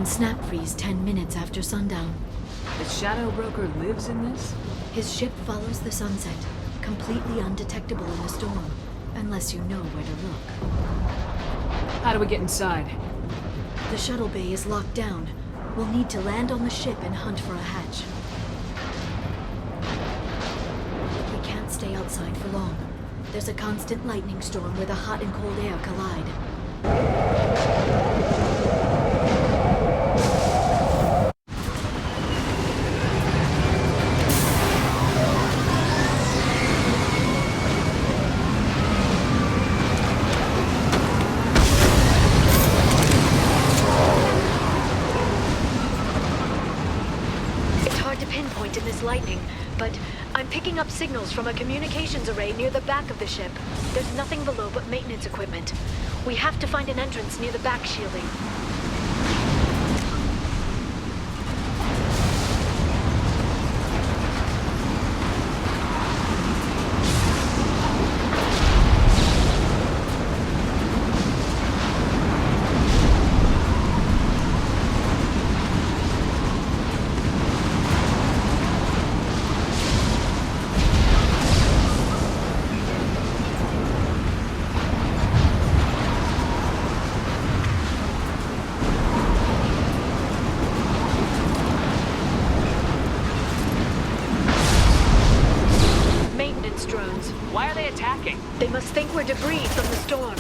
snap freeze 10 minutes after sundown. The Shadow Broker lives in this? His ship follows the sunset, completely undetectable in the storm, unless you know where to look. How do we get inside? The shuttle bay is locked down. We'll need to land on the ship and hunt for a hatch. We can't stay outside for long. There's a constant lightning storm where the hot and cold air collide. In this lightning, but I'm picking up signals from a communications array near the back of the ship. There's nothing below but maintenance equipment. We have to find an entrance near the back shielding. Drones. Why are they attacking? They must think we're debris from the storm.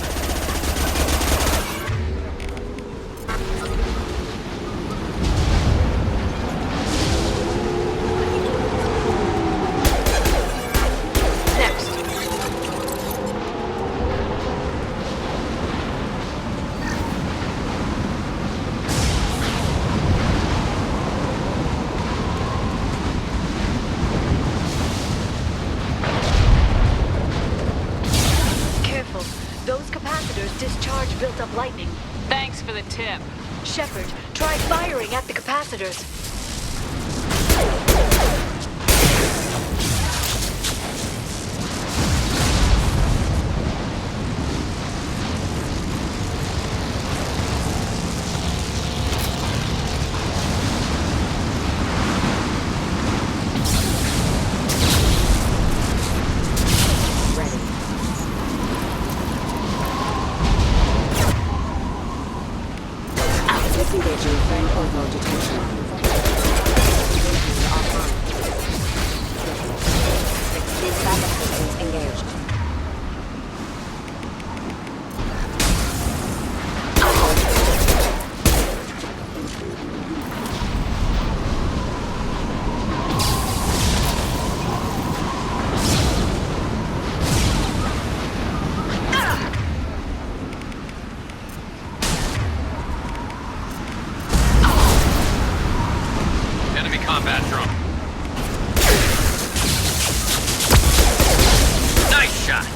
Discharge built up lightning. Thanks for the tip. Shepard, try firing at the capacitors. Disengaging friend orbital detection. Offline. These backup systems engaged. Combat drone. Nice shot.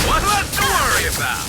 What's left to worry about?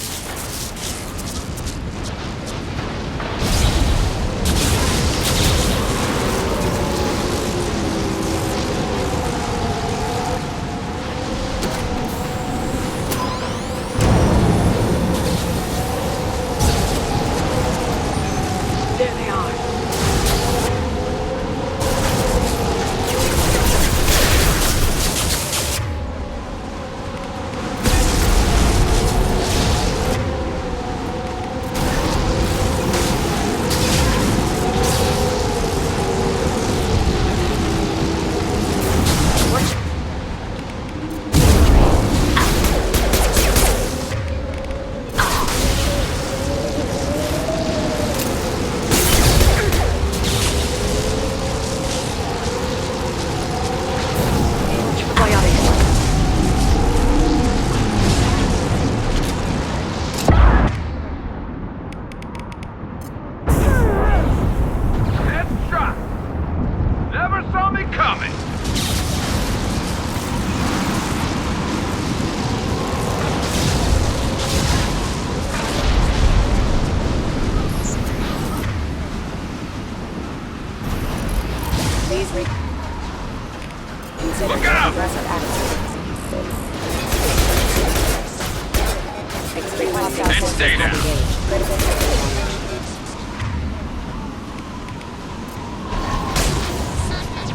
Stay down. Engaged. Critical system damage.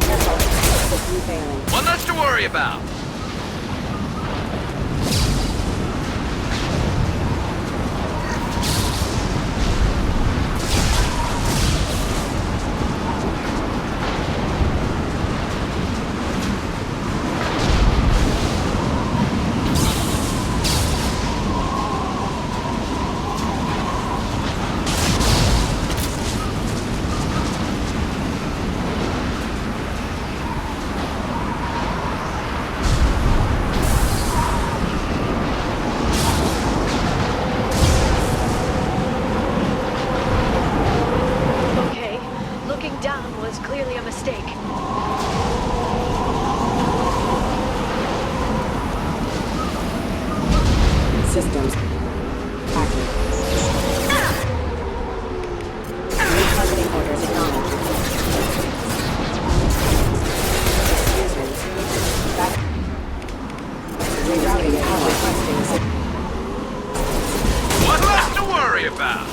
Careful. System failing. One less to worry about. Okay, looking down was clearly a mistake. Systems active. Retargeting orders acknowledged. Excuse me. Back. Rerouting power requesting. One less to worry about.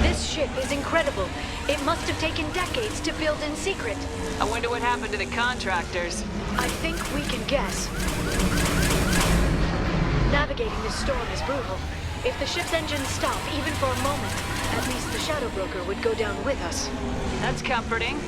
This ship is incredible. It must have taken decades to build in secret. I wonder what happened to the contractors. I think we can guess. Navigating this storm is brutal. If the ship's engines stop, even for a moment, at least the Shadow Broker would go down with us. That's comforting.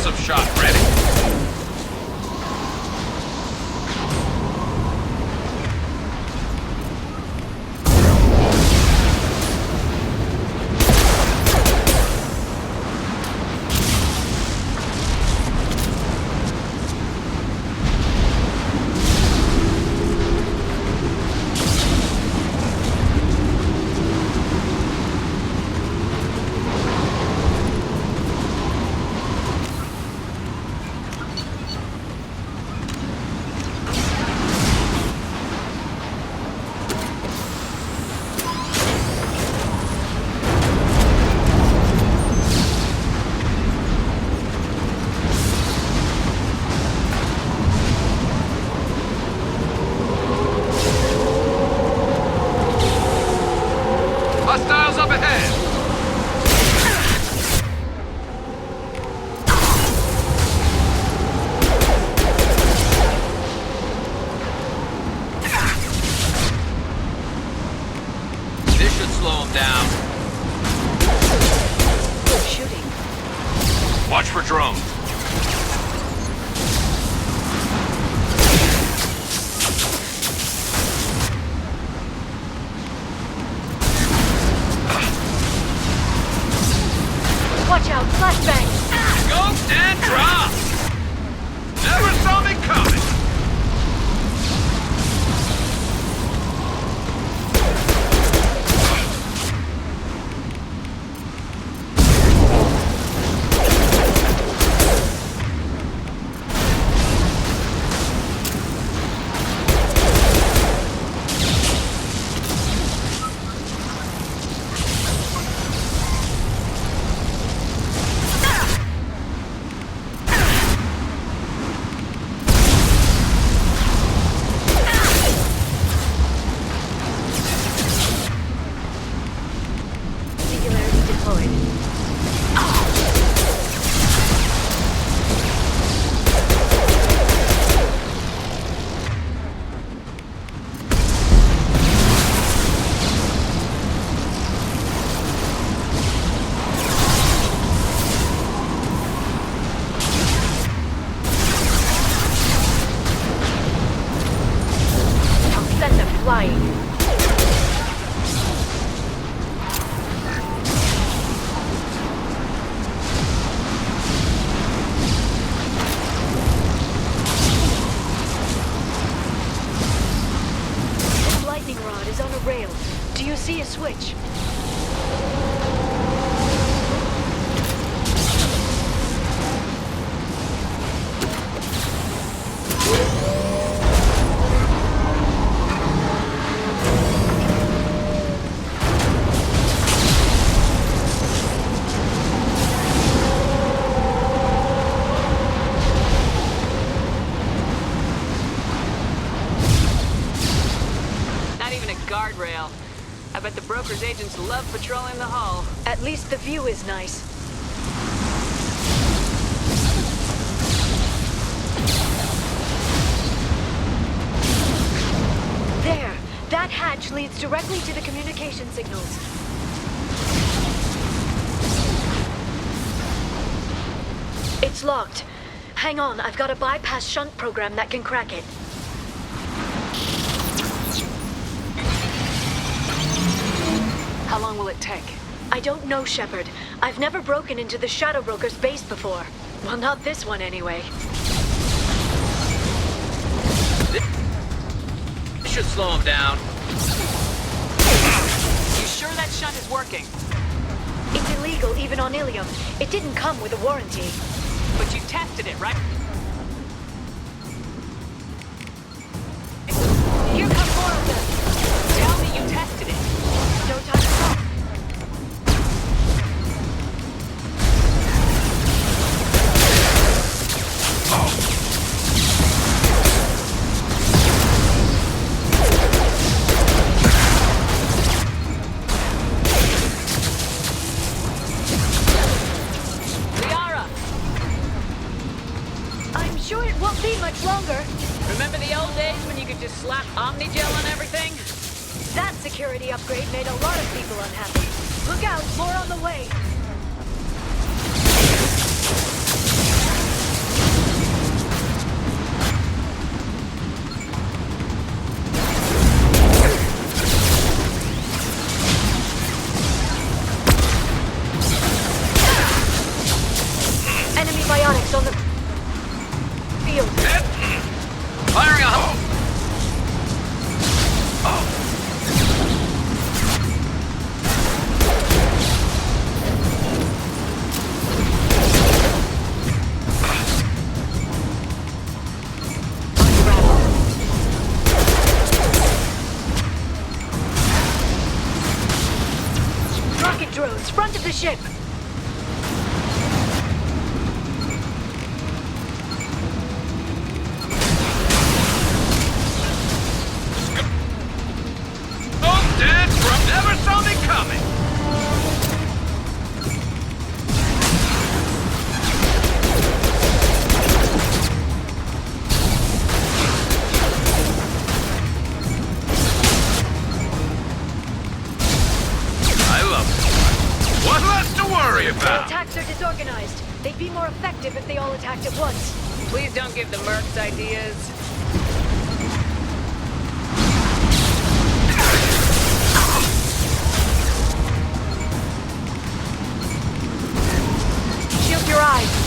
Awesome shot, ready? Hostiles up ahead! This should slow them down. Shooting. Watch for drones. Watch out, flashbang! Scoped and dropped! Never saw me coming! Singularity deployed. I'll send them flying. This lightning rod is on a rail. Do you see a switch? Not even a guardrail. I bet the broker's agents love patrolling the hull. At least the view is nice. There! That hatch leads directly to the communication signals. It's locked. Hang on, I've got a bypass shunt program that can crack it. How long will it take? I don't know, Shepard. I've never broken into the Shadow Broker's base before. Well, not this one anyway. This should slow them down. You sure that shunt is working? It's illegal even on Ilium. It didn't come with a warranty. But you tested it, right? Here come more of them. Tell me you tested it. No time to talk. Liara! I'm sure it won't be much longer. Remember the old days when you could just slap Omnigel on everything? That security upgrade made a lot of people unhappy. Look out, more on the way. Rocket drones, front of the ship! Oh, dead from never saw me coming! I love it. What less to worry Their about? attacks are disorganized. They'd be more effective if they all attacked at once. Please don't give the mercs ideas. Shield your eyes.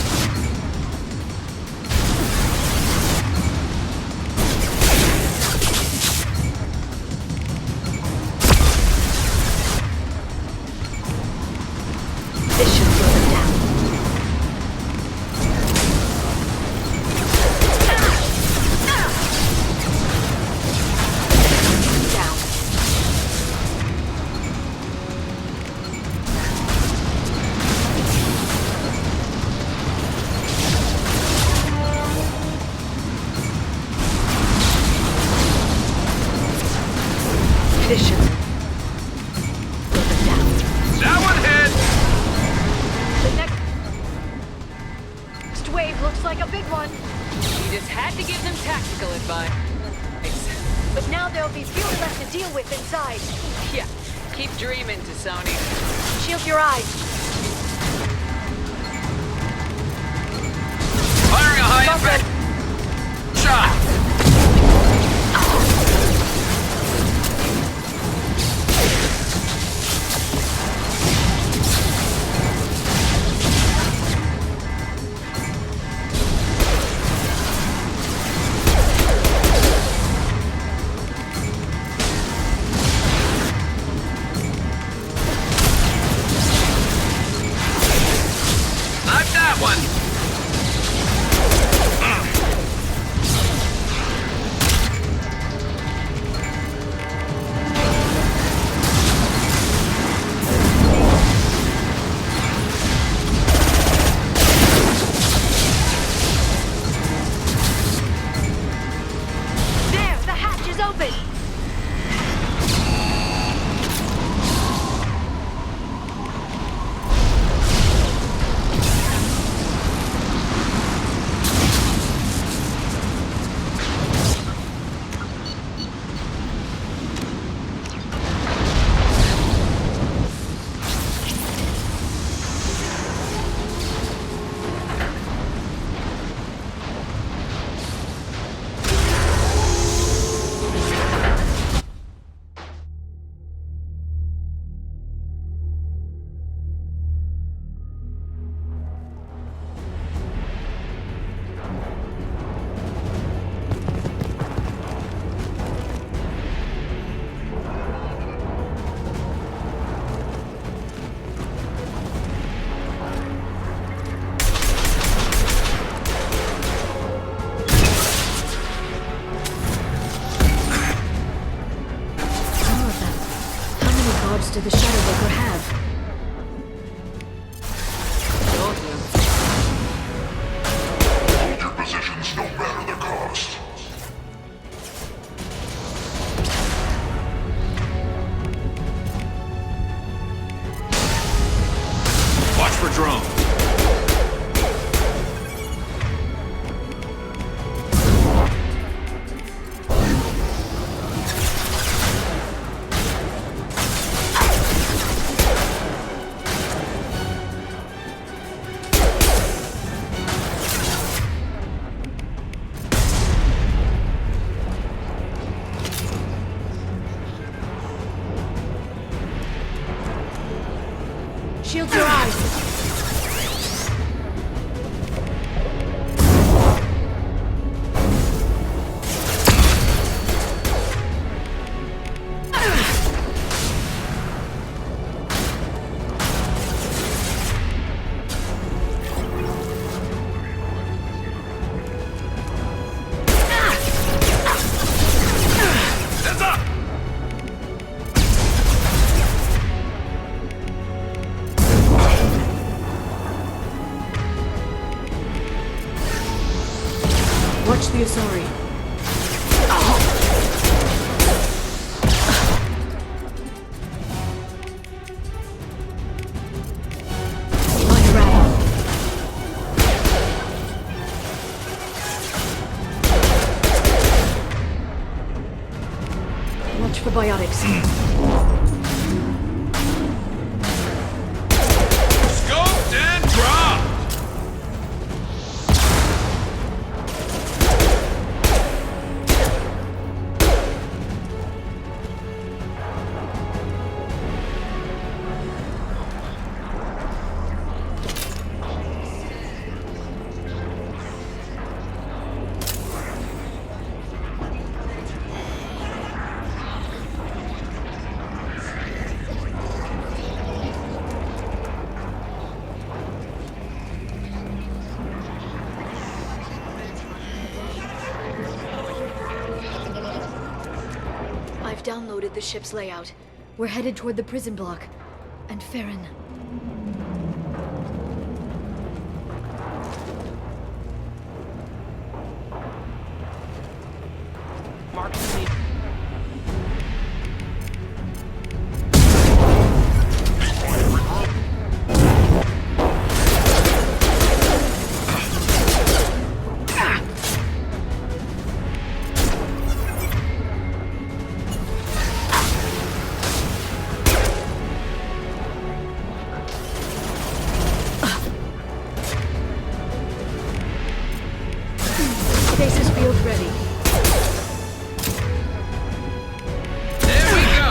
This should slow them down. Down. This should slow them down. That one hit! The next wave looks like a big one, You just had to give them tactical advice. but now there'll be fewer left to deal with inside. Yeah, keep dreaming, Sony. Shield your eyes. Firing a high Buffalo. impact shot! Not that one! There, the hatch is open. Did the Shadow Broker have? Told you. Hold your positions no matter the cost. Watch for drone. Shield your eyes. the Asari. Watch for biotics. Scoped and dropped! I've downloaded the ship's layout. We're headed toward the prison block. And Farron. Mark me. Stasis field ready. There we go!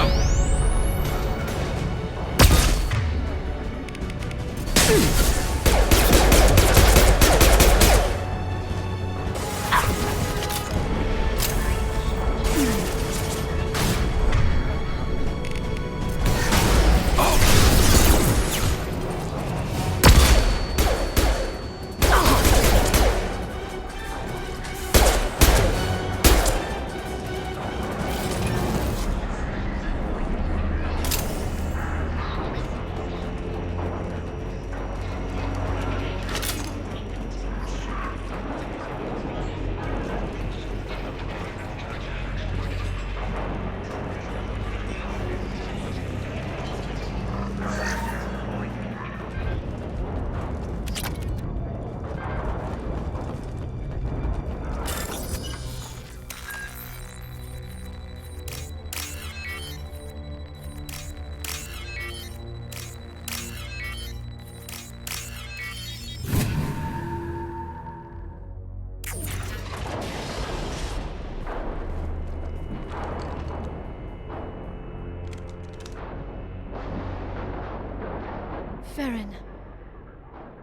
Farron.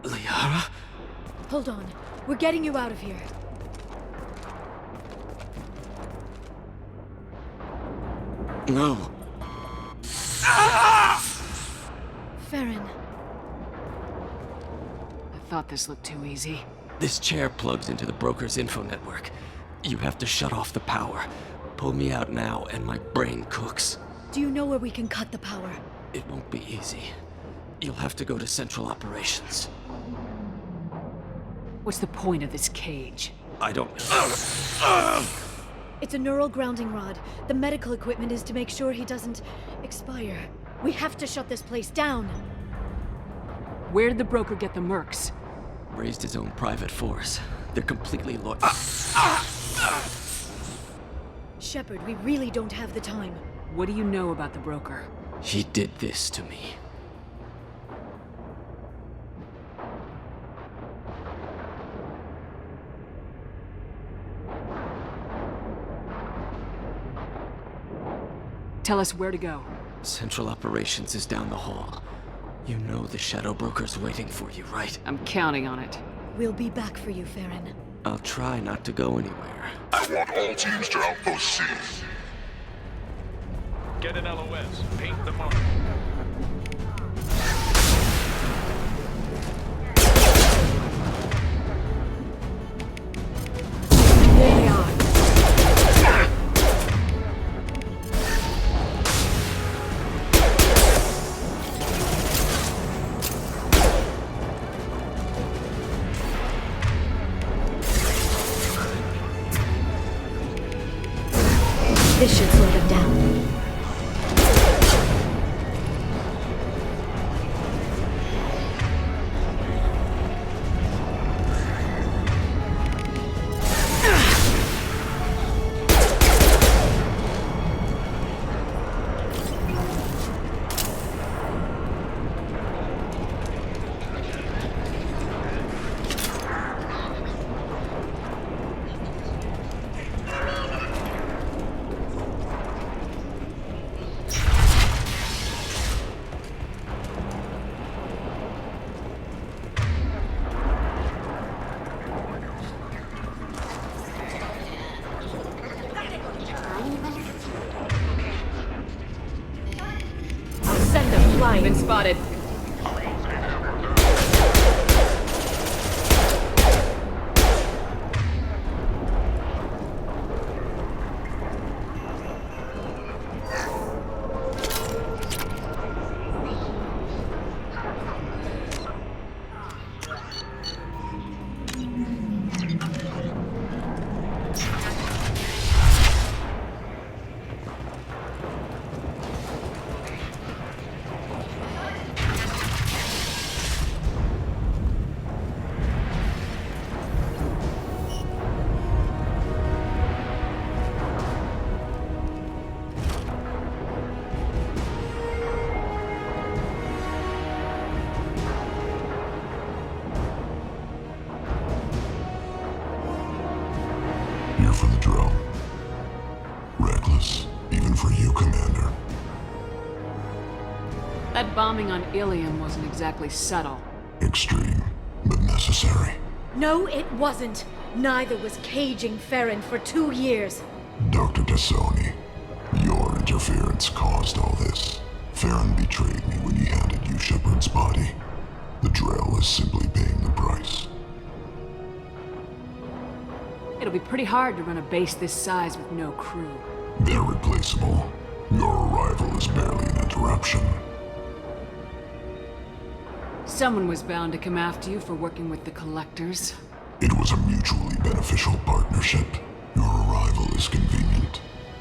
Liara? Hold on. We're getting you out of here. No. Farron. I thought this looked too easy. This chair plugs into the broker's info network. You have to shut off the power. Pull me out now and my brain cooks. Do you know where we can cut the power? It won't be easy. You'll have to go to Central Operations. What's the point of this cage? I don't... It's a neural grounding rod. The medical equipment is to make sure he doesn't expire. We have to shut this place down. Where did the broker get the mercs? Raised his own private force. They're completely Shepard, we really don't have the time. What do you know about the broker? He did this to me. Tell us where to go. Central Operations is down the hall. You know the Shadow Broker's waiting for you, right? I'm counting on it. We'll be back for you, Farron. I'll try not to go anywhere. I want all teams to Outpost C. Get an LOS. Paint the mark. There they are. Drill. Reckless, even for you, Commander. That bombing on Ilium wasn't exactly subtle. Extreme, but necessary. No, it wasn't. Neither was caging Farron for 2 years. Dr. Tassoni, your interference caused all this. Farron betrayed me when he handed you Shepard's body. The Drell is simply paying the price. It'll be pretty hard to run a base this size with no crew. They're replaceable. Your arrival is barely an interruption. Someone was bound to come after you for working with the Collectors. It was a mutually beneficial partnership. Your arrival is convenient.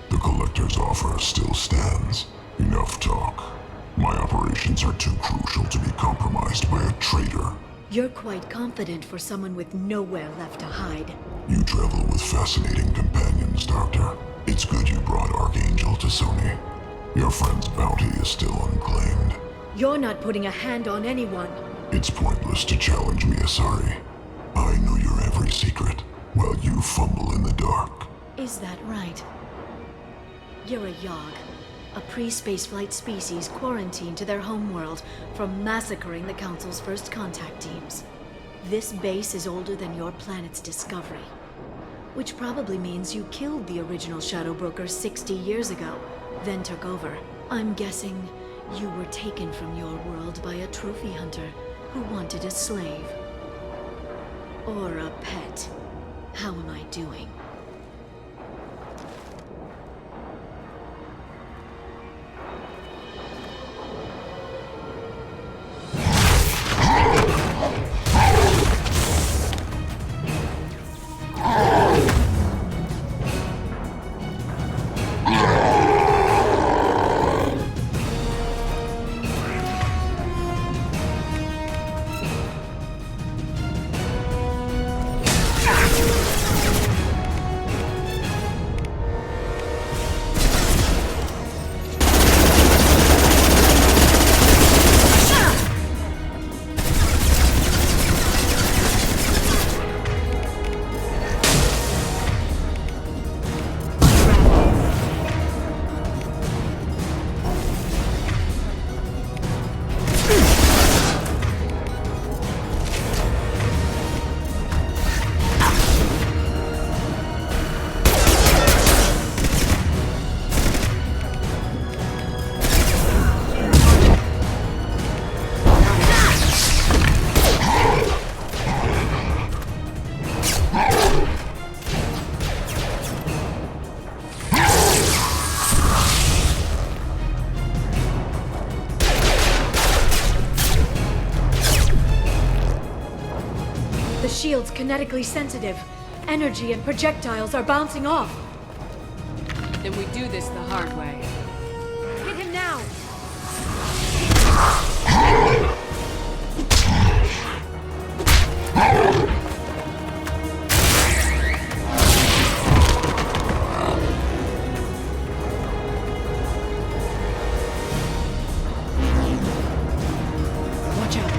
The Collector's offer still stands. Enough talk. My operations are too crucial to be compromised by a traitor. You're quite confident for someone with nowhere left to hide. You travel with fascinating companions, Doctor. It's good you brought Archangel to Sony. Your friend's bounty is still unclaimed. You're not putting a hand on anyone. It's pointless to challenge me, Asari. I know your every secret, while you fumble in the dark. Is that right? You're a Yogg, a pre-spaceflight species quarantined to their homeworld from massacring the Council's first contact teams. This base is older than your planet's discovery, which probably means you killed the original Shadow Broker 60 years ago, then took over. I'm guessing you were taken from your world by a trophy hunter who wanted a slave. Or a pet. How am I doing? The shield's kinetically sensitive. Energy and projectiles are bouncing off. Then we do this the hard way. Hit him now! Watch out.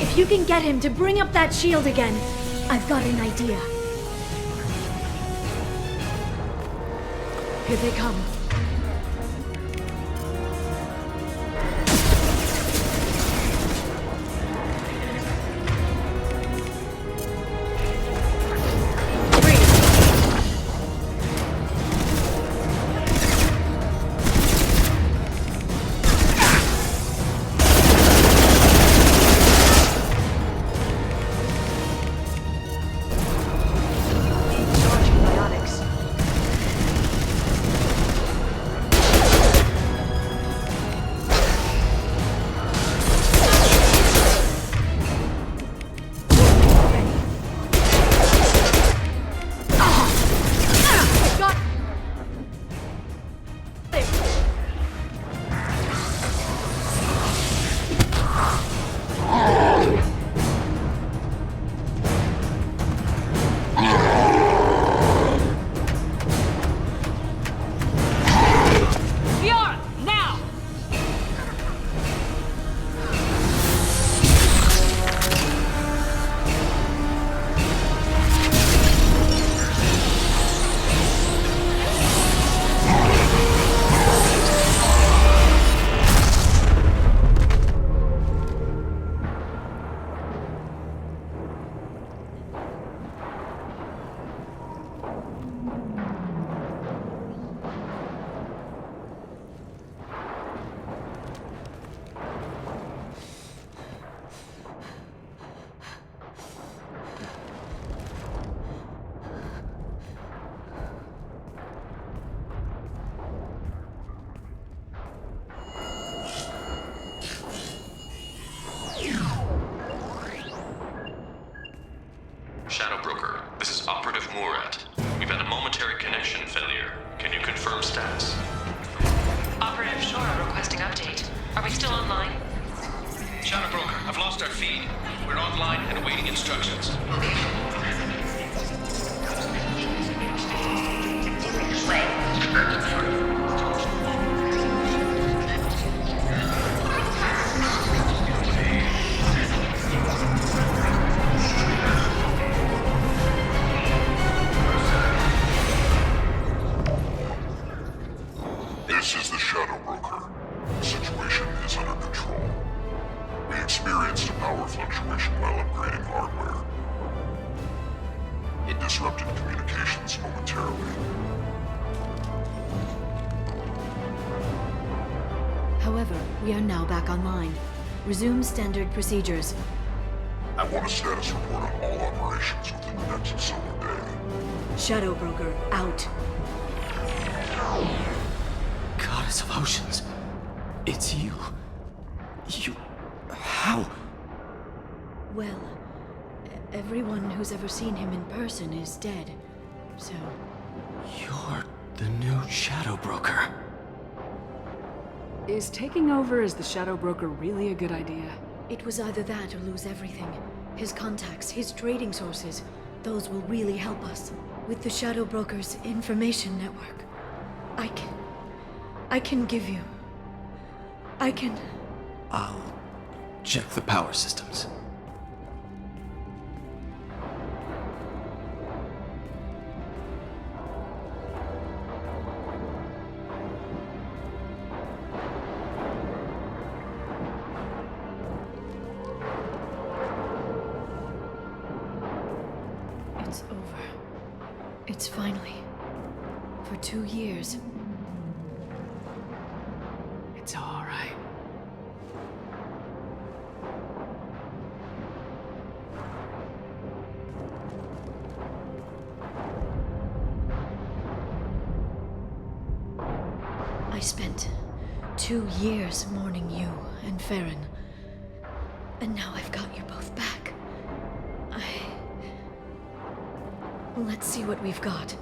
If you can get him to bring up that shield again, I've got an idea. Here they come. Shadow Broker, this is Operative Murat. We've had a momentary connection failure. Can you confirm status? Operative Shora requesting update. Are we still online? Shadow Broker, I've lost our feed. We're online and awaiting instructions. This is the Shadow Broker. The situation is under control. We experienced a power fluctuation while upgrading hardware. It disrupted communications momentarily. However, we are now back online. Resume standard procedures. I want a status report on all operations within the next solar day. Shadow Broker, out. Goddess of Oceans. It's you. You... How? Well, everyone who's ever seen him in person is dead. So, You're the new Shadow Broker. Is taking over as the Shadow Broker really a good idea? it was either that or lose everything. His contacts, his trading sources, those will really help us. With the Shadow Broker's information network, I can give you... I'll check the power systems. It's over. It's finally... For 2 years. It's all right. I spent 2 years mourning you and Farron. And now I've got you both back. Let's see what we've got.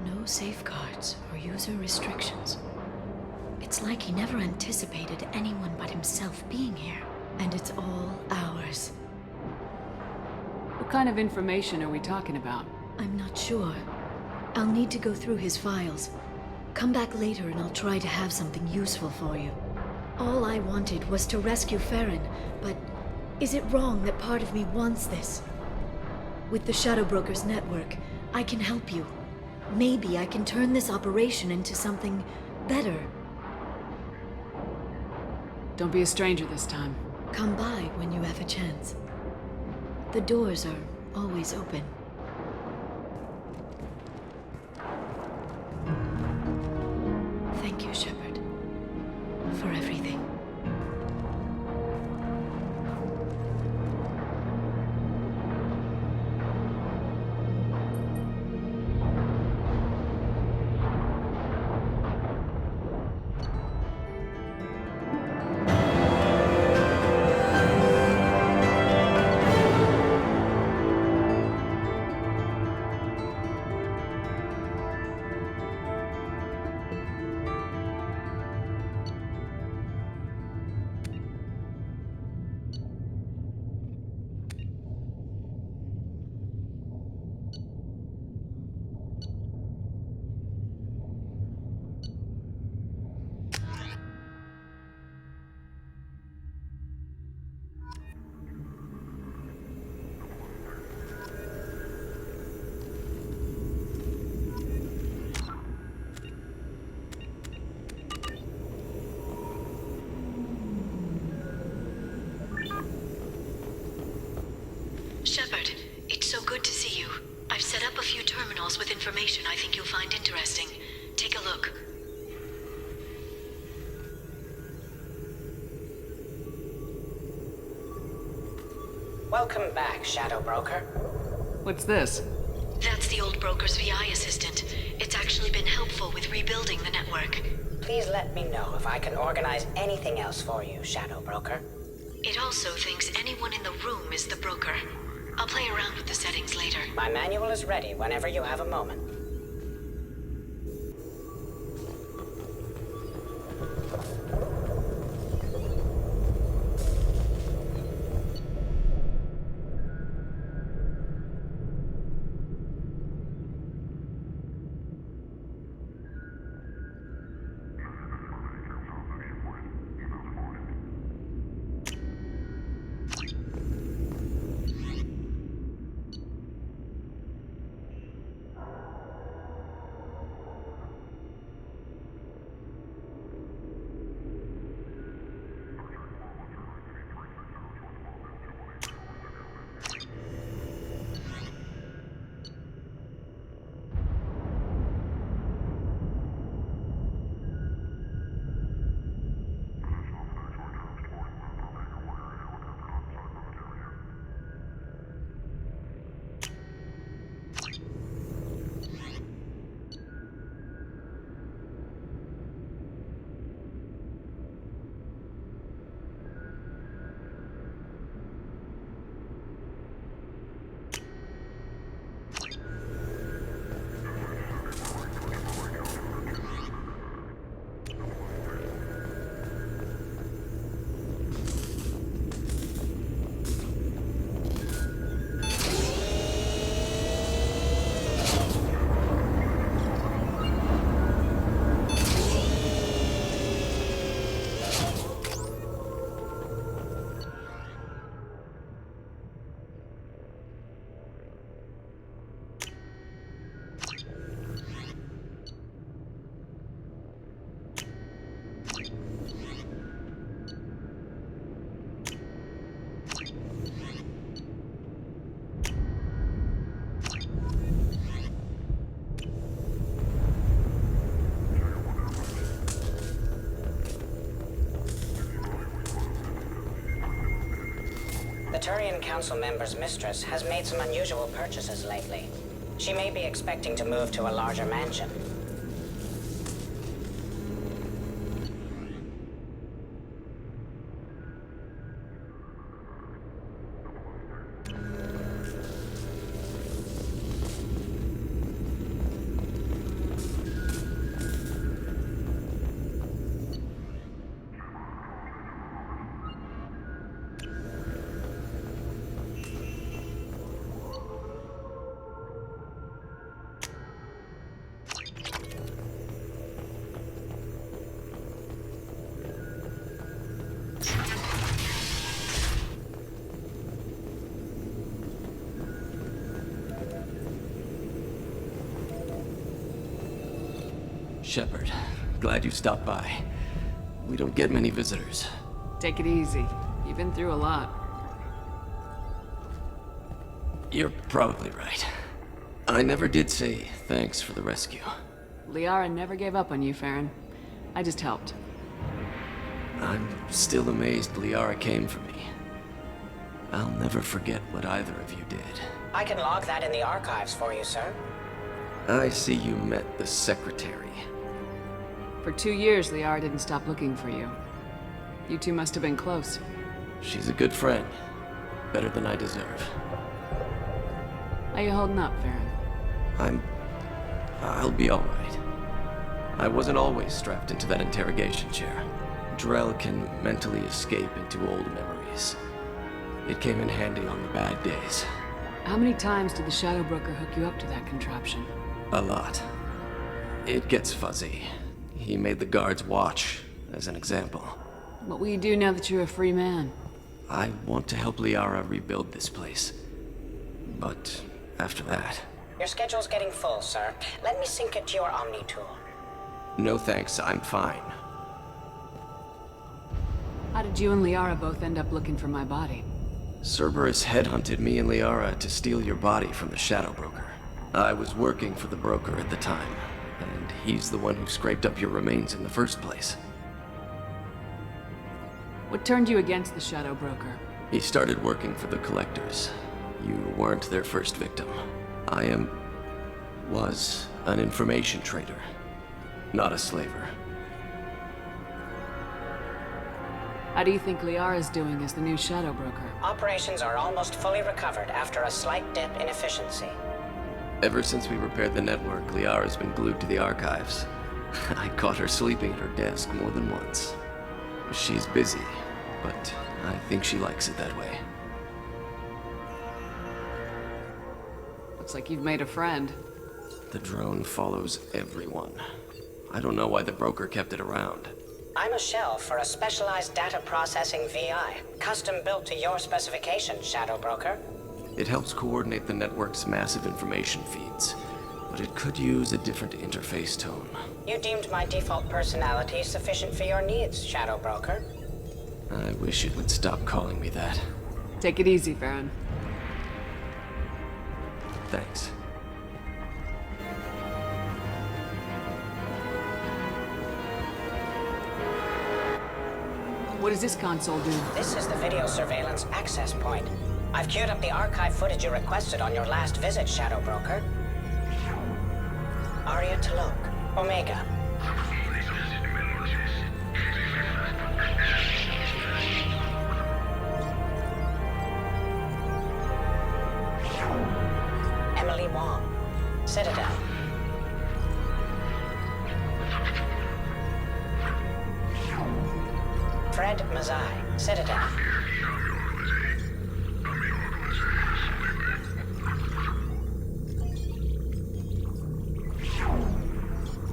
No safeguards or user restrictions. It's like he never anticipated anyone but himself being here. And it's all ours. What kind of information are we talking about? I'm not sure. I'll need to go through his files. Come back later and I'll try to have something useful for you. All I wanted was to rescue Farron, but is it wrong that part of me wants this? With the Shadow Brokers network, I can help you. Maybe I can turn this operation into something better. Don't be a stranger this time. Come by when you have a chance. The doors are always open. Thank you, Shepard, for everything. Shepard, it's so good to see you. I've set up a few terminals with information I think you'll find interesting. Take a look. Welcome back, Shadow Broker. What's this? That's the old broker's VI assistant. It's actually been helpful with rebuilding the network. Please let me know if I can organize anything else for you, Shadow Broker. It also thinks anyone in the room is the broker. I'll play around with the settings later. My manual is ready whenever you have a moment. The Turian Council member's mistress has made some unusual purchases lately. She may be expecting to move to a larger mansion. Shepard, glad you stopped by. We don't get many visitors. Take it easy. You've been through a lot. You're probably right. I never did say thanks for the rescue. Liara never gave up on you, Farron. I just helped. I'm still amazed Liara came for me. I'll never forget what either of you did. I can log that in the archives for you, sir. I see you met the Secretary. For 2 years, Liara didn't stop looking for you. You two must have been close. She's a good friend. Better than I deserve. How you holding up, Farron? I'll be alright. I wasn't always strapped into that interrogation chair. Drell can mentally escape into old memories. It came in handy on the bad days. How many times did the Shadow Broker hook you up to that contraption? A lot. It gets fuzzy. He made the guards watch, as an example. What will you do now that you're a free man? I want to help Liara rebuild this place. But after that... Your schedule's getting full, sir. Let me sync it to your Omni tool. No thanks, I'm fine. How did you and Liara both end up looking for my body? Cerberus headhunted me and Liara to steal your body from the Shadow Broker. I was working for the broker at the time, and he's the one who scraped up your remains in the first place. What turned you against the Shadow Broker? He started working for the Collectors. You weren't their first victim. I was an information trader, not a slaver. How do you think Liara's doing as the new Shadow Broker? Operations are almost fully recovered after a slight dip in efficiency. Ever since we repaired the network, Liara's been glued to the archives. I caught her sleeping at her desk more than once. She's busy, but I think she likes it that way. Looks like you've made a friend. The drone follows everyone. I don't know why the broker kept it around. I'm a shell for a specialized data processing VI, custom built to your specifications, Shadow Broker. It helps coordinate the network's massive information feeds, but it could use a different interface tone. You deemed my default personality sufficient for your needs, Shadow Broker. I wish it would stop calling me that. Take it easy, Farron. Thanks. What does this console do? This is the video surveillance access point. I've queued up the archive footage you requested on your last visit, Shadow Broker. Arya Talok, Omega. Emily Wong, Citadel. Fred Mazai, Citadel.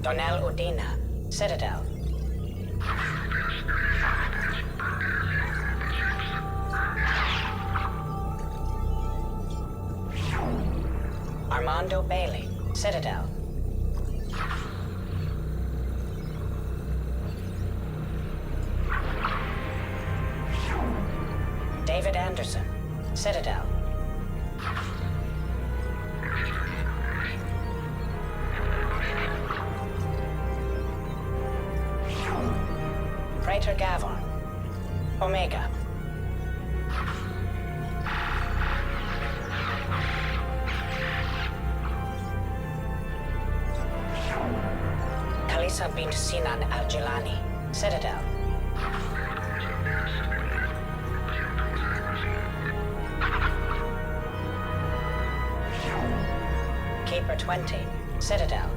Donnell Udina, Citadel. Armando Bailey, Citadel. David Anderson, Citadel. Praetor Gavon, Omega. Kalisa bint Sinan Al-Jilani, Citadel. Keeper 20, Citadel.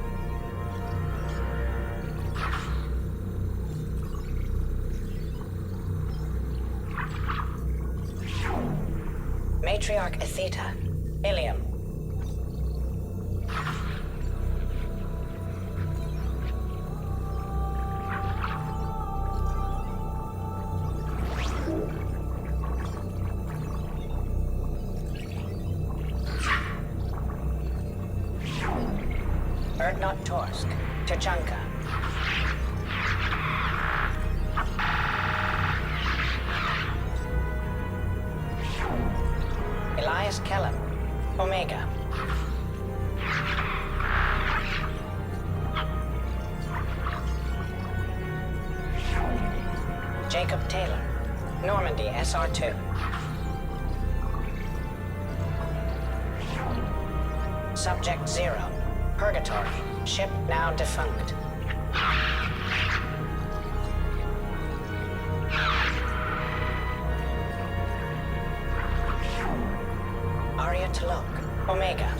Matriarch Atheta, Ilium. Erdnot Torsk, Tachanka. Jacob Taylor. Normandy, SR2. Subject 0. Purgatory. Ship now defunct. Aria Talok. Omega.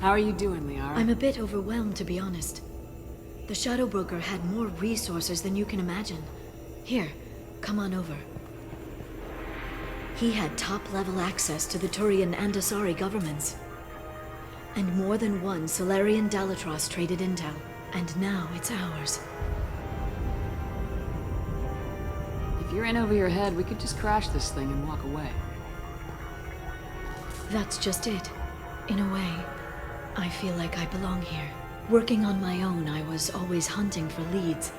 How are you doing, Liara? I'm a bit overwhelmed, to be honest. The Shadow Broker had more resources than you can imagine. Here, come on over. He had top-level access to the Turian and Asari governments. And more than one Solarian Dalatros traded intel. And now it's ours. If you're in over your head, we could just crash this thing and walk away. That's just it. In a way, I feel like I belong here. Working on my own, I was always hunting for leads.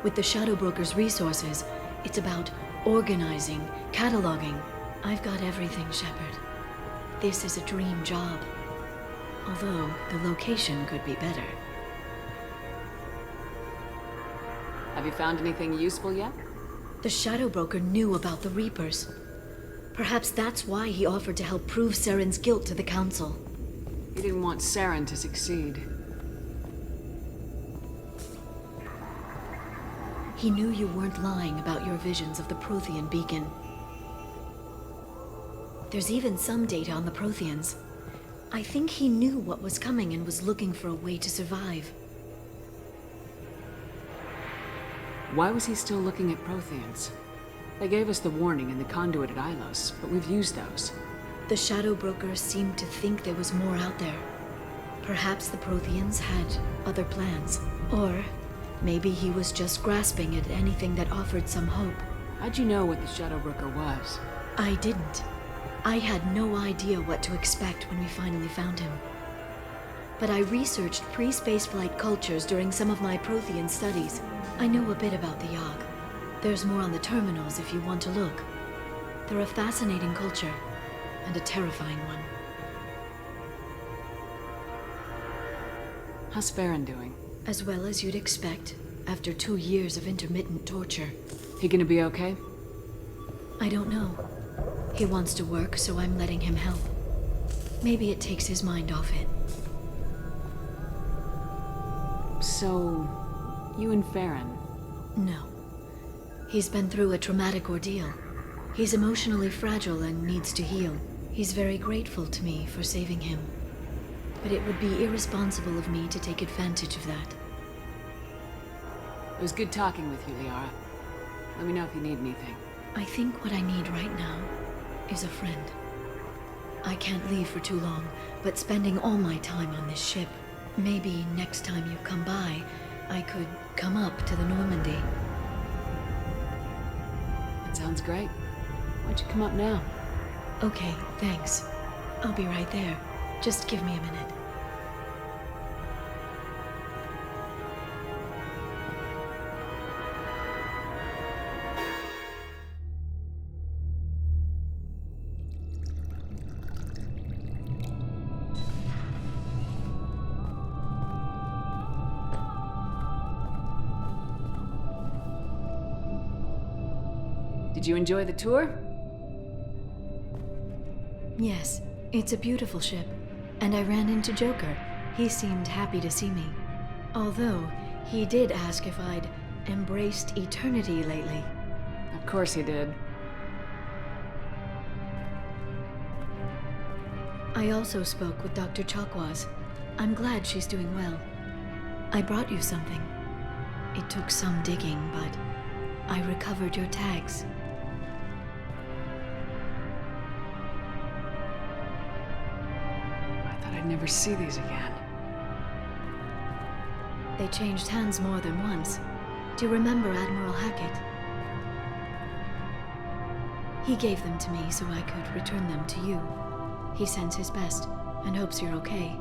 With the Shadow Broker's resources, it's about organizing, cataloging. I've got everything, Shepard. This is a dream job. Although, the location could be better. Have you found anything useful yet? The Shadow Broker knew about the Reapers. Perhaps that's why he offered to help prove Saren's guilt to the Council. He didn't want Saren to succeed. He knew you weren't lying about your visions of the Prothean beacon. There's even some data on the Protheans. I think he knew what was coming and was looking for a way to survive. Why was he still looking at Protheans? They gave us the warning in the conduit at Ilos, but we've used those. The Shadow Broker seemed to think there was more out there. Perhaps the Protheans had other plans. Or maybe he was just grasping at anything that offered some hope. How'd you know what the Shadow Broker was? I didn't. I had no idea what to expect when we finally found him. But I researched pre-spaceflight cultures during some of my Prothean studies. I know a bit about the Yogg. There's more on the terminals if you want to look. They're a fascinating culture. And a terrifying one. How's Farron doing? As well as you'd expect, after 2 years of intermittent torture. He gonna be okay? I don't know. He wants to work, so I'm letting him help. Maybe it takes his mind off it. So, you and Farron? No. He's been through a traumatic ordeal. He's emotionally fragile and needs to heal. He's very grateful to me for saving him. But it would be irresponsible of me to take advantage of that. It was good talking with you, Liara. Let me know if you need anything. I think what I need right now is a friend. I can't leave for too long, but spending all my time on this ship. Maybe next time you come by, I could come up to the Normandy. That sounds great. Why don't you come up now? Okay, thanks. I'll be right there. Just give me a minute. Did you enjoy the tour? Yes, it's a beautiful ship. And I ran into Joker. He seemed happy to see me. Although, he did ask if I'd embraced eternity lately. Of course he did. I also spoke with Dr. Chakwas. I'm glad she's doing well. I brought you something. It took some digging, but I recovered your tags. I'd never see these again. They changed hands more than once. Do you remember Admiral Hackett? He gave them to me so I could return them to you. He sends his best and hopes you're okay.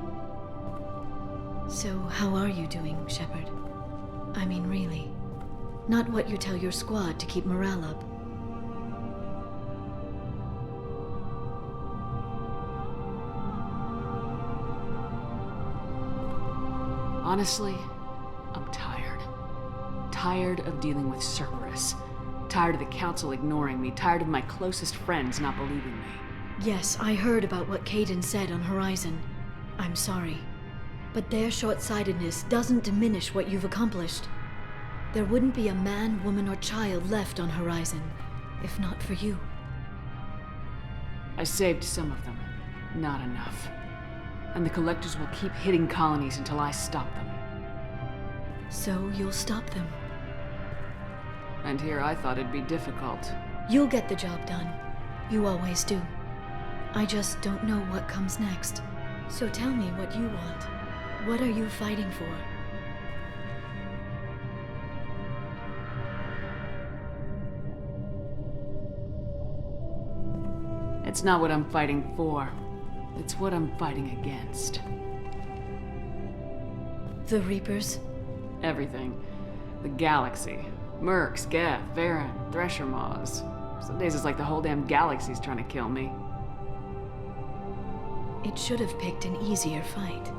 So, how are you doing, Shepard? I mean, really. Not what you tell your squad to keep morale up. Honestly, I'm tired. Tired of dealing with Cerberus. Tired of the Council ignoring me. Tired of my closest friends not believing me. Yes, I heard about what Kaidan said on Horizon. I'm sorry. But their short-sightedness doesn't diminish what you've accomplished. There wouldn't be a man, woman, or child left on Horizon, if not for you. I saved some of them. Not enough. And the Collectors will keep hitting colonies until I stop them. So you'll stop them. And here I thought it'd be difficult. You'll get the job done. You always do. I just don't know what comes next. So tell me what you want. What are you fighting for? It's not what I'm fighting for. It's what I'm fighting against. The Reapers? Everything. The galaxy. Mercs, Geth, Varen, Thresher Maws. Some days it's like the whole damn galaxy's trying to kill me. It should have picked an easier fight.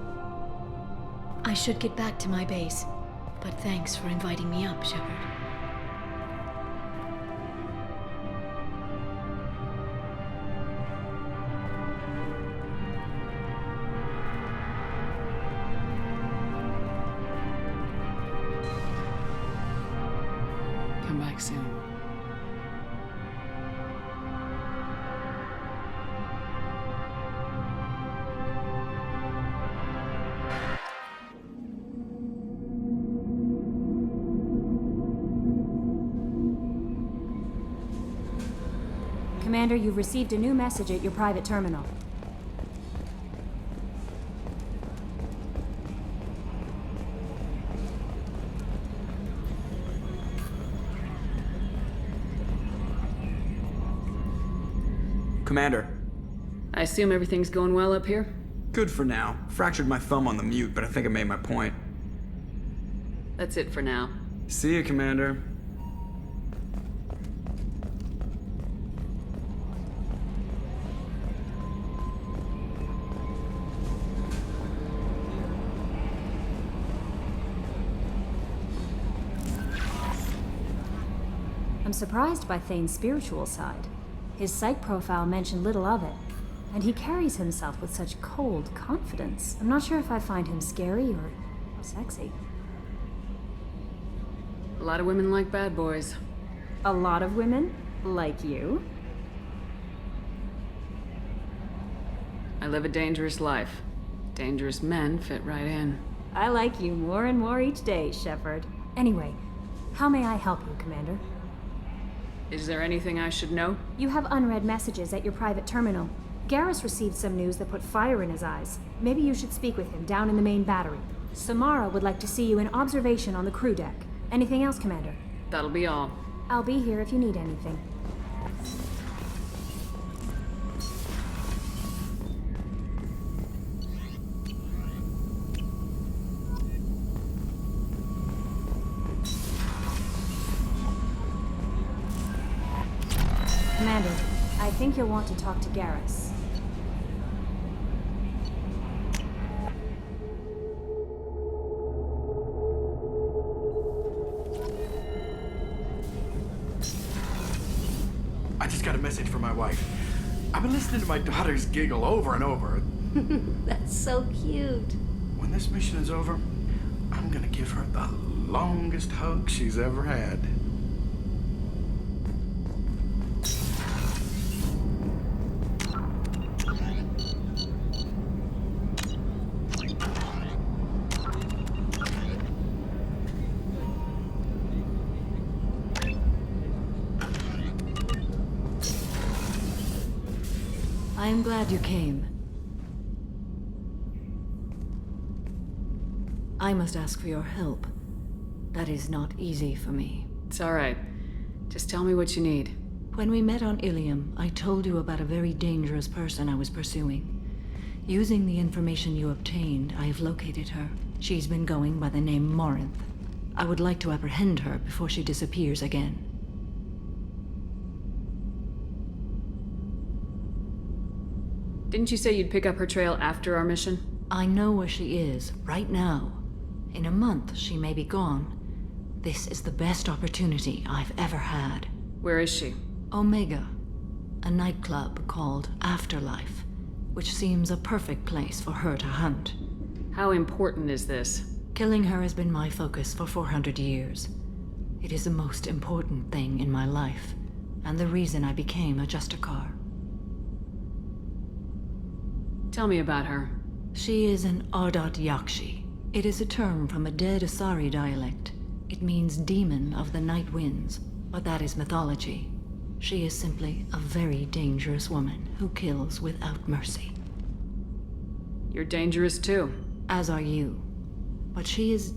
I should get back to my base, but thanks for inviting me up, Shepard. Come back soon. Commander, you've received a new message at your private terminal. Commander. I assume everything's going well up here? Good for now. Fractured my thumb on the mute, but I think I made my point. That's it for now. See you, Commander. I'm surprised by Thane's spiritual side. His psych profile mentioned little of it, and he carries himself with such cold confidence. I'm not sure if I find him scary or sexy. A lot of women like bad boys. A lot of women? Like you? I live a dangerous life. Dangerous men fit right in. I like you more and more each day, Shepard. Anyway, how may I help you, Commander? Is there anything I should know? You have unread messages at your private terminal. Garrus received some news that put fire in his eyes. Maybe you should speak with him down in the main battery. Samara would like to see you in observation on the crew deck. Anything else, Commander? That'll be all. I'll be here if you need anything. Commander, I think you'll want to talk to Garrus. I just got a message from my wife. I've been listening to my daughters giggle over and over. That's so cute. When this mission is over, I'm gonna give her the longest hug she's ever had. I am glad you came. I must ask for your help. That is not easy for me. It's all right. Just tell me what you need. When we met on Ilium, I told you about a very dangerous person I was pursuing. Using the information you obtained, I have located her. She's been going by the name Morinth. I would like to apprehend her before she disappears again. Didn't you say you'd pick up her trail after our mission? I know where she is, right now. In a month, she may be gone. This is the best opportunity I've ever had. Where is she? Omega, a nightclub called Afterlife, which seems a perfect place for her to hunt. How important is this? Killing her has been my focus for 400 years. It is the most important thing in my life, and the reason I became a Justicar. Tell me about her. She is an Ardat Yakshi. It is a term from a dead Asari dialect. It means demon of the night winds, but that is mythology. She is simply a very dangerous woman who kills without mercy. You're dangerous too. As are you. But she is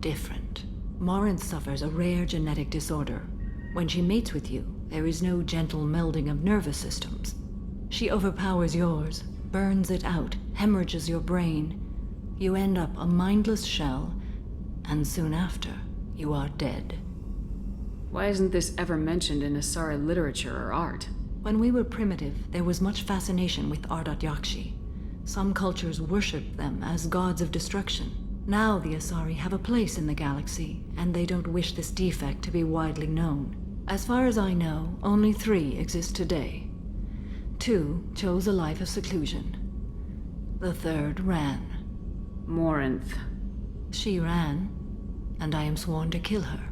different. Morinth suffers a rare genetic disorder. When she mates with you, there is no gentle melding of nervous systems. She overpowers yours, burns it out, hemorrhages your brain. You end up a mindless shell, and soon after, you are dead. Why isn't this ever mentioned in Asari literature or art? When we were primitive, there was much fascination with Ardat Yakshi. Some cultures worshipped them as gods of destruction. Now the Asari have a place in the galaxy, and they don't wish this defect to be widely known. As far as I know, only 3 exist today. 2 chose a life of seclusion. The 3rd ran. Morinth. She ran, and I am sworn to kill her.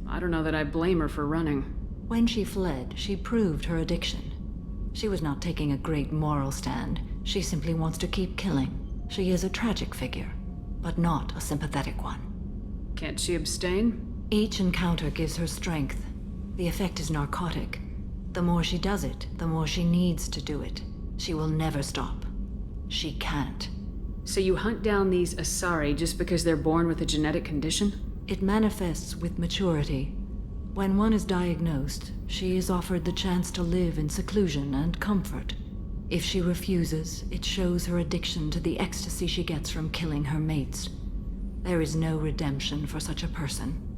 I don't know that I blame her for running. When she fled, she proved her addiction. She was not taking a great moral stand. She simply wants to keep killing. She is a tragic figure, but not a sympathetic one. Can't she abstain? Each encounter gives her strength. The effect is narcotic. The more she does it, the more she needs to do it. She will never stop. She can't. So you hunt down these Asari just because they're born with a genetic condition? It manifests with maturity. When one is diagnosed, she is offered the chance to live in seclusion and comfort. If she refuses, it shows her addiction to the ecstasy she gets from killing her mates. There is no redemption for such a person.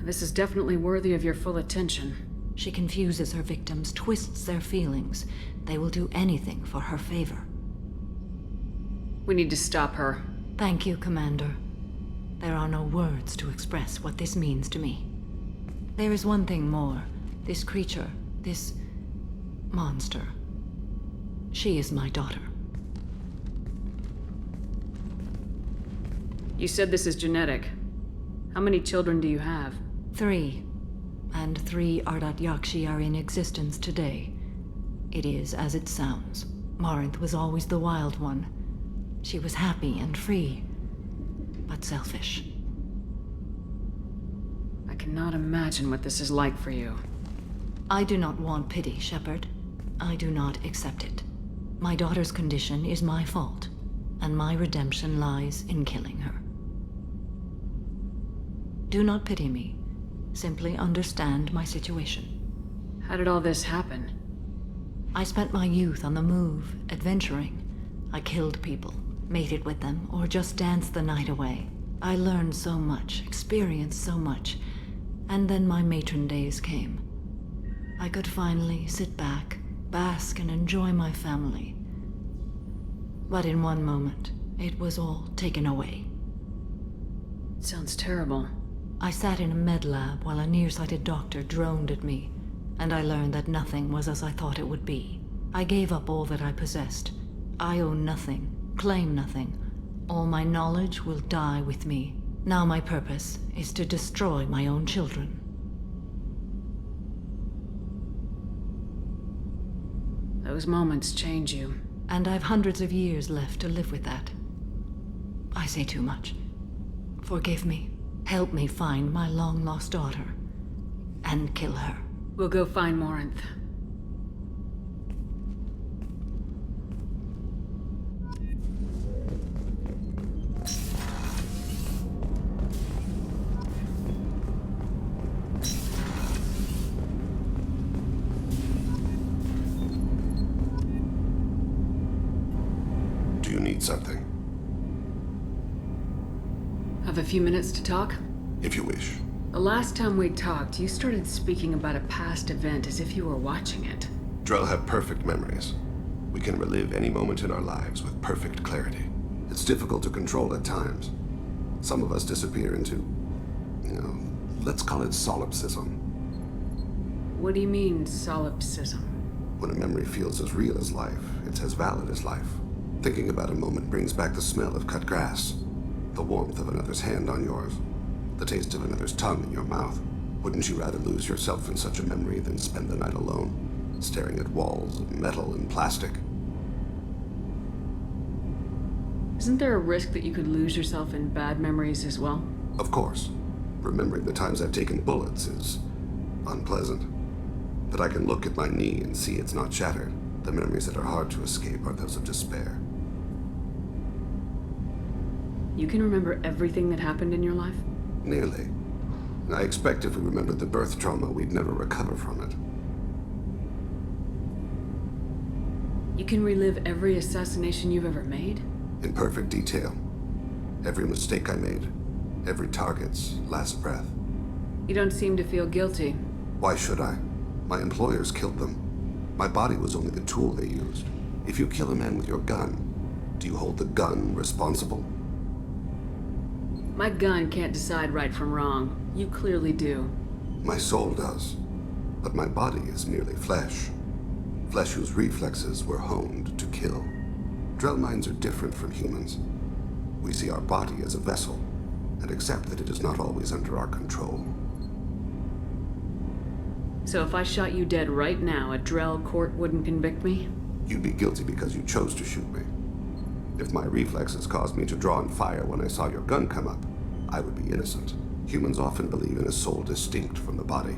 This is definitely worthy of your full attention. She confuses her victims, twists their feelings. They will do anything for her favor. We need to stop her. Thank you, Commander. There are no words to express what this means to me. There is one thing more. This creature, this monster. She is my daughter. You said this is genetic. How many children do you have? 3. And 3 Ardat Yakshi are in existence today. It is as it sounds. Morinth was always the wild one. She was happy and free, but selfish. I cannot imagine what this is like for you. I do not want pity, Shepard. I do not accept it. My daughter's condition is my fault, and my redemption lies in killing her. Do not pity me. Simply understand my situation. How did all this happen? I spent my youth on the move, adventuring. I killed people, mated with them, or just danced the night away. I learned so much, experienced so much, and then my matron days came. I could finally sit back, bask, and enjoy my family. But in one moment, it was all taken away. It sounds terrible. I sat in a med lab while a nearsighted doctor droned at me, and I learned that nothing was as I thought it would be. I gave up all that I possessed. I own nothing, claim nothing. All my knowledge will die with me. Now my purpose is to destroy my own children. Those moments change you. And I've hundreds of years left to live with that. I say too much. Forgive me. Help me find my long-lost daughter. And kill her. We'll go find Morinth. Do you need something? Have a few minutes to talk? If you wish. The last time we talked, you started speaking about a past event as if you were watching it. Drell have perfect memories. We can relive any moment in our lives with perfect clarity. It's difficult to control at times. Some of us disappear into, let's call it solipsism. What do you mean, solipsism? When a memory feels as real as life, it's as valid as life. Thinking about a moment brings back the smell of cut grass, the warmth of another's hand on yours, the taste of another's tongue in your mouth. Wouldn't you rather lose yourself in such a memory than spend the night alone, staring at walls of metal and plastic? Isn't there a risk that you could lose yourself in bad memories as well? Of course. Remembering the times I've taken bullets is unpleasant. But I can look at my knee and see it's not shattered. The memories that are hard to escape are those of despair. You can remember everything that happened in your life? Nearly. I expect if we remembered the birth trauma, we'd never recover from it. You can relive every assassination you've ever made? In perfect detail. Every mistake I made. Every target's last breath. You don't seem to feel guilty. Why should I? My employers killed them. My body was only the tool they used. If you kill a man with your gun, do you hold the gun responsible? My gun can't decide right from wrong. You clearly do. My soul does. But my body is merely flesh. Flesh whose reflexes were honed to kill. Drell minds are different from humans. We see our body as a vessel, and accept that it is not always under our control. So if I shot you dead right now, a Drell court wouldn't convict me? You'd be guilty because you chose to shoot me. If my reflexes caused me to draw and fire when I saw your gun come up, I would be innocent. Humans often believe in a soul distinct from the body.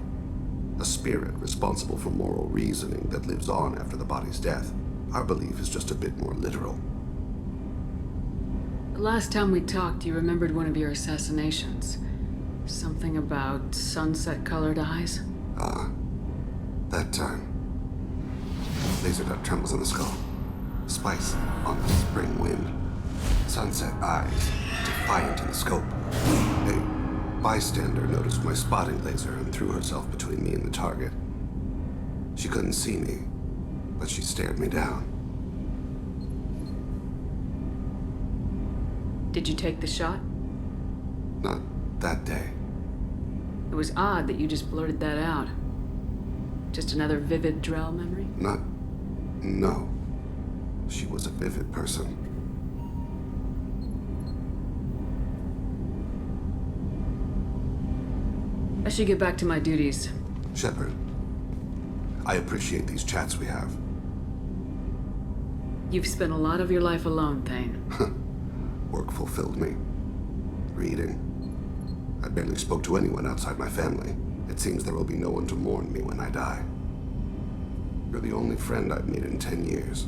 A spirit responsible for moral reasoning that lives on after the body's death. Our belief is just a bit more literal. The last time we talked, you remembered one of your assassinations. Something about sunset-colored eyes? Ah, that time. Laser dot trembles in the skull. Spice on the spring wind. Sunset eyes, defiant in the scope. A bystander noticed my spotting laser and threw herself between me and the target. She couldn't see me, but she stared me down. Did you take the shot? Not that day. It was odd that you just blurted that out. Just another vivid Drell memory? No. She was a vivid person. I should get back to my duties. Shepard, I appreciate these chats we have. You've spent a lot of your life alone, Thane. Work fulfilled me. Reading. I barely spoke to anyone outside my family. It seems there will be no one to mourn me when I die. You're the only friend I've made in 10 years.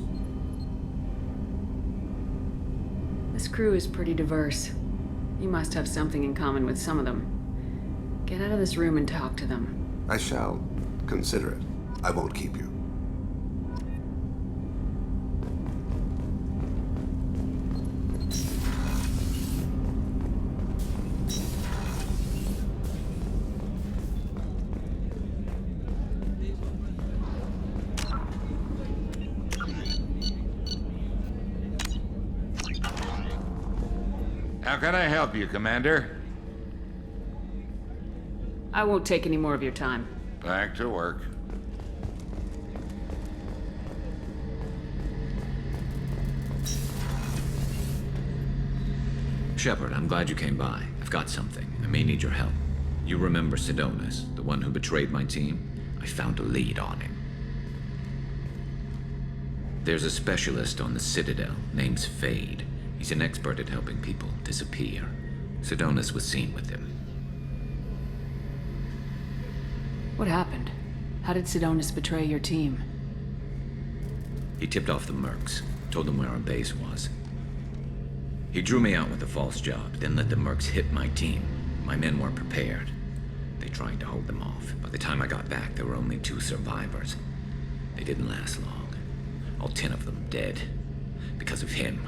This crew is pretty diverse. You must have something in common with some of them. Get out of this room and talk to them. I shall consider it. I won't keep you. How can I help you, Commander? I won't take any more of your time. Back to work. Shepard, I'm glad you came by. I've got something. I may need your help. You remember Sidonis, the one who betrayed my team? I found a lead on him. There's a specialist on the Citadel, name's Fade. He's an expert at helping people disappear. Sidonis was seen with him. What happened? How did Sidonis betray your team? He tipped off the mercs, told them where our base was. He drew me out with a false job, then let the mercs hit my team. My men weren't prepared. They tried to hold them off. By the time I got back, there were only 2 survivors. They didn't last long. All 10 of them dead. Because of him.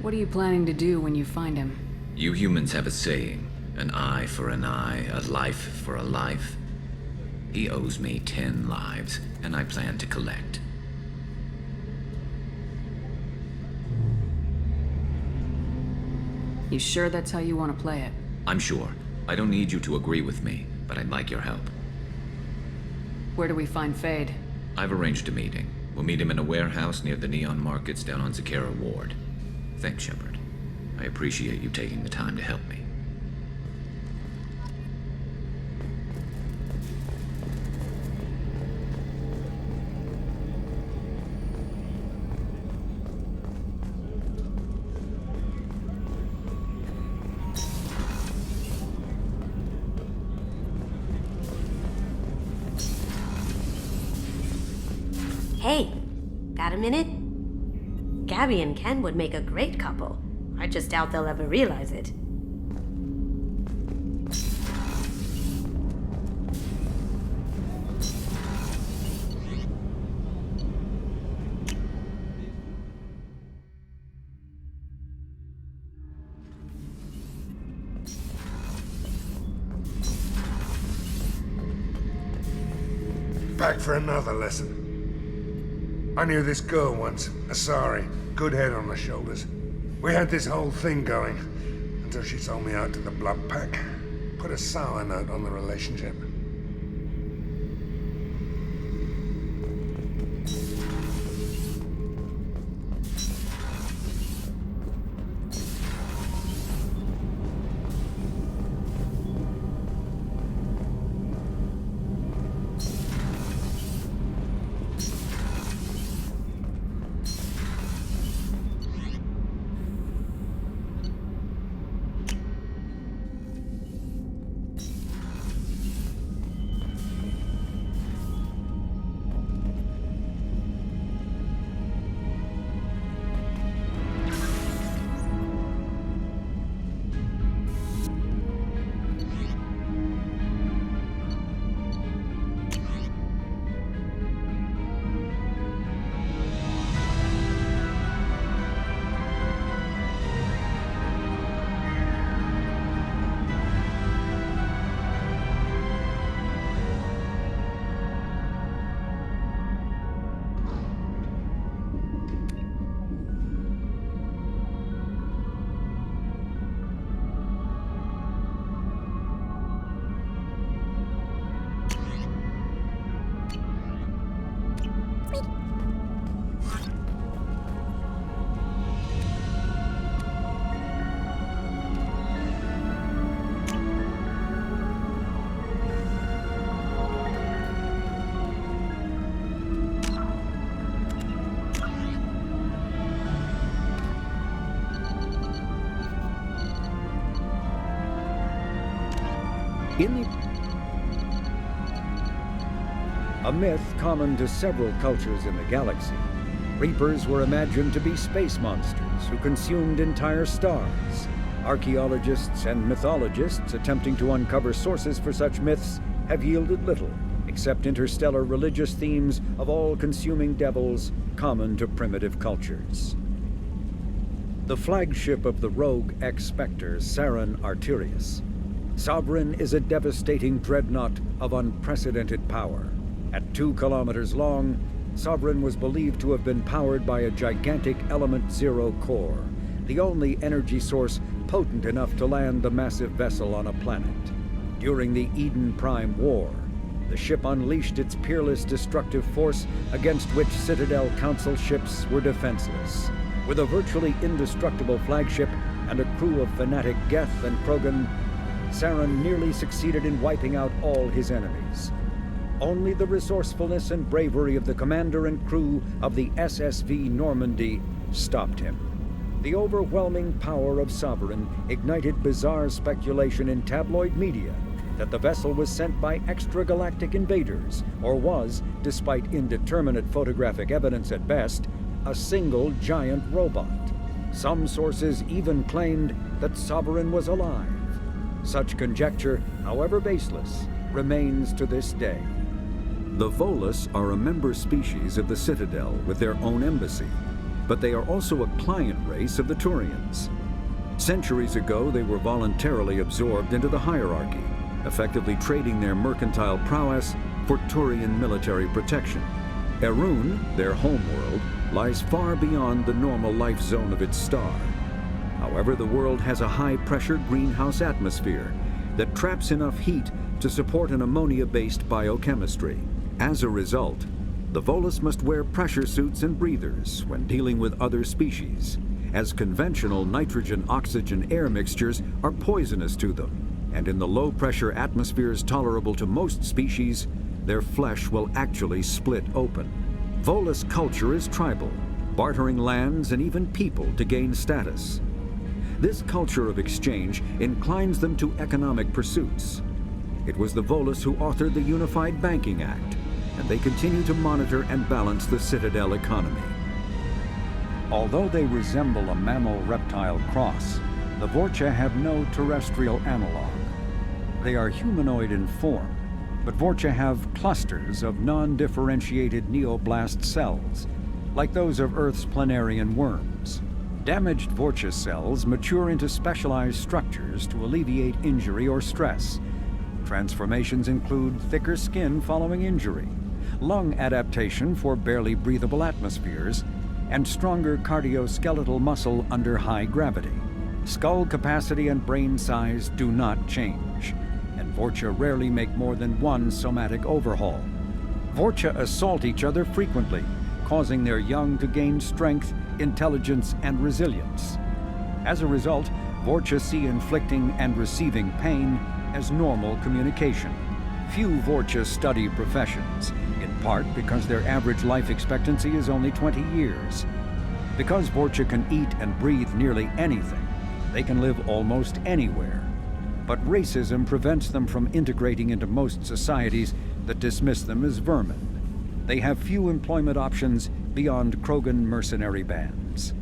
What are you planning to do when you find him? You humans have a saying, an eye for an eye, a life for a life. He owes me 10 lives, and I plan to collect. You sure that's how you want to play it? I'm sure. I don't need you to agree with me, but I'd like your help. Where do we find Fade? I've arranged a meeting. We'll meet him in a warehouse near the Neon Markets down on Zakera Ward. Thanks, Shepard. I appreciate you taking the time to help me. Hey, got a minute? Gabby and Ken would make a great couple. I just doubt they'll ever realize it. Back for another lesson. I knew this girl once, Asari, good head on her shoulders. We had this whole thing going, until she sold me out to the Blood Pack. Put a sour note on the relationship. A myth common to several cultures in the galaxy, Reapers were imagined to be space monsters who consumed entire stars. Archaeologists and mythologists attempting to uncover sources for such myths have yielded little, except interstellar religious themes of all-consuming devils common to primitive cultures. The flagship of the rogue X-Spectre, Saren Arterius, Sovereign is a devastating dreadnought of unprecedented power. At 2 kilometers long, Sovereign was believed to have been powered by a gigantic Element Zero core, the only energy source potent enough to land the massive vessel on a planet. During the Eden Prime War, the ship unleashed its peerless destructive force against which Citadel Council ships were defenseless. With a virtually indestructible flagship and a crew of fanatic Geth and Krogan, Saren nearly succeeded in wiping out all his enemies. Only the resourcefulness and bravery of the commander and crew of the SSV Normandy stopped him. The overwhelming power of Sovereign ignited bizarre speculation in tabloid media that the vessel was sent by extragalactic invaders, or was, despite indeterminate photographic evidence at best, a single giant robot. Some sources even claimed that Sovereign was alive. Such conjecture, however baseless, remains to this day. The Volus are a member species of the Citadel with their own embassy. but they are also a client race of the Turians. Centuries ago, they were voluntarily absorbed into the hierarchy, effectively trading their mercantile prowess for Turian military protection. Erun, their homeworld, lies far beyond the normal life zone of its star. However, the world has a high-pressure greenhouse atmosphere that traps enough heat to support an ammonia-based biochemistry. As a result, the Volus must wear pressure suits and breathers when dealing with other species, as conventional nitrogen-oxygen air mixtures are poisonous to them, and in the low-pressure atmospheres tolerable to most species, their flesh will actually split open. Volus culture is tribal, bartering lands and even people to gain status. This culture of exchange inclines them to economic pursuits. It was the Volus who authored the Unified Banking Act, and they continue to monitor and balance the Citadel economy. Although they resemble a mammal-reptile cross, the Vorcha have no terrestrial analog. They are humanoid in form, but Vorcha have clusters of non-differentiated neoblast cells, like those of Earth's planarian worms. Damaged Vorcha cells mature into specialized structures to alleviate injury or stress. Transformations include thicker skin following injury, lung adaptation for barely breathable atmospheres, and stronger cardioskeletal muscle under high gravity. Skull capacity and brain size do not change, and Vorcha rarely make more than one somatic overhaul. Vorcha assault each other frequently, causing their young to gain strength, intelligence, and resilience. As a result, Vorcha see inflicting and receiving pain as normal communication. Few Vorcha study professions, in part because their average life expectancy is only 20 years. Because Vorcha can eat and breathe nearly anything, they can live almost anywhere. But racism prevents them from integrating into most societies that dismiss them as vermin. They have few employment options beyond Krogan mercenary bands.